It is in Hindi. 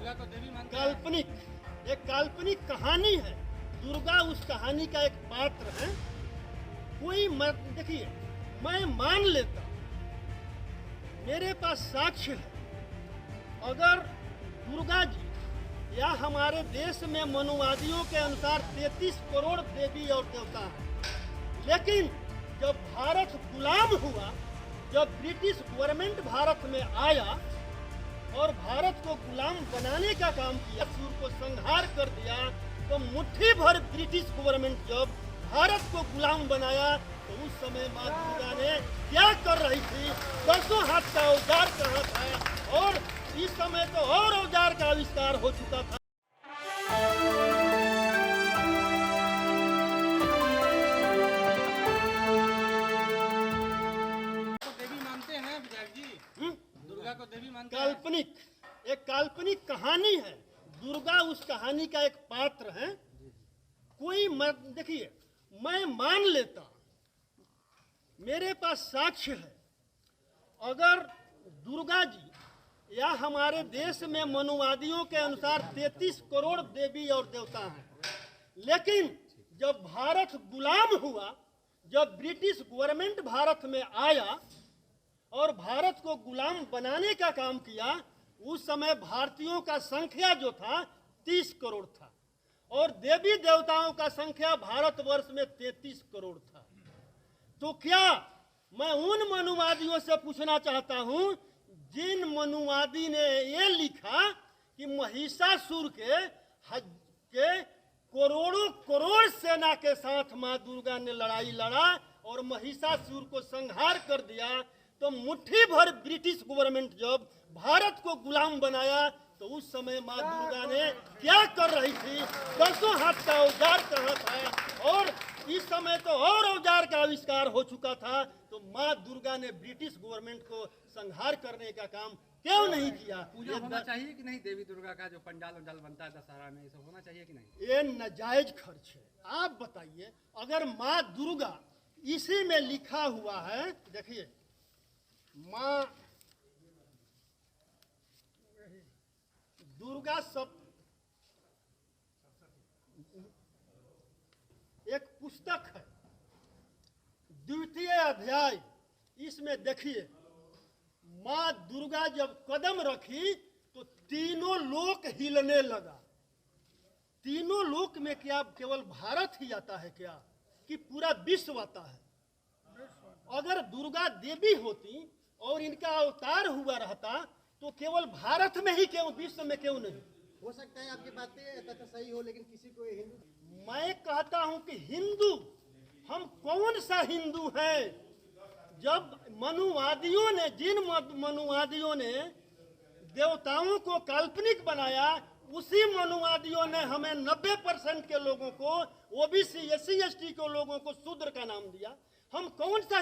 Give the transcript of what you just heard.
दुर्गा को देवी मानते हैं। काल्पनिक एक काल्पनिक कहानी है। दुर्गा उस कहानी का एक पात्र है। कोई देखिए, मैं मान लेता, मेरे पास साक्ष्य है। अगर दुर्गा जी या हमारे देश में मनुवादियों के अनुसार 33 करोड़ देवी और देवता हैं, लेकिन जब भारत गुलाम हुआ, जब ब्रिटिश गवर्नमेंट भारत में आया और भारत को गुलाम बनाने का काम किया, सूर को संहार कर दिया, तो मुट्ठी भर ब्रिटिश गवर्नमेंट जब भारत को गुलाम बनाया, तो उस समय माँ दुर्गा ने क्या कर रही थी? 10 हाथ का औजार कहाँ था? और इस समय तो और औजार का आविष्कार हो चुका था। देवी मानते हैं विधायक जी। दुर्गा को देवी मानते हैं। एक काल्पनिक कहानी है। दुर्गा उस कहानी का एक पात्र है। कोई देखिए, मैं मान लेता, मेरे पास साक्ष्य है। अगर दुर्गा जी या हमारे देश में मनुवादियों के अनुसार 33 करोड़ देवी और देवता हैं, लेकिन जब भारत गुलाम हुआ, जब ब्रिटिश गवर्नमेंट भारत में आया और भारत को गुलाम बनाने का काम किया, उस समय भारतीयों का संख्या जो था 30 करोड़ था और देवी देवताओं का संख्या भारतवर्ष में 33 करोड़ था। तो क्या मैं उन मनुवादियों से पूछना चाहता हूं, जिन मनुवादी ने ये लिखा कि महिषासुर के करोड़ों करोड़ सेना के साथ मां दुर्गा ने लड़ाई लड़ा और महिषासुर को संहार कर दिया, तो मुट्ठी भर ब्रिटिश गवर्नमेंट जब भारत को गुलाम बनाया, तो उस समय माँ दुर्गा ने क्या कर रही थी? 10 हाथ का औजार कहाँ था? और इस समय तो और औजार का आविष्कार हो चुका था। तो माँ दुर्गा ने ब्रिटिश गवर्नमेंट को संहार करने का काम क्यों नहीं किया? पूजा होना चाहिए कि नहीं? देवी दुर्गा का जो पंडाल वंडाल बनता है दशहरा में, ये सब होना चाहिए कि नहीं? ये नाजायज खर्च है। आप बताइए, अगर माँ दुर्गा इसी में लिखा हुआ है, देखिए माँ दुर्गा सब एक पुस्तक है, 2य अध्याय। इसमें देखिए, माँ दुर्गा जब कदम रखी तो तीनों लोक हिलने लगा। तीनों लोक में क्या केवल भारत ही आता है क्या, कि पूरा विश्व आता है? अगर दुर्गा देवी होती और इनका अवतार हुआ रहता, तो केवल भारत में ही क्यों, विश्व में क्यों नहीं? हो सकता है आपकी बातें तथ्य सही हो, लेकिन किसी को हिंदू, मैं कहता हूं कि हिंदू, हम कौन सा हिंदू है? जब मनुवादियों ने, जिन मनुवादियों ने देवताओं को काल्पनिक बनाया, उसी मनुवादियों ने हमें 90% के लोगों को, ओबीसी SC ST के लोगों को शूद्र का नाम दिया। हम कौन सा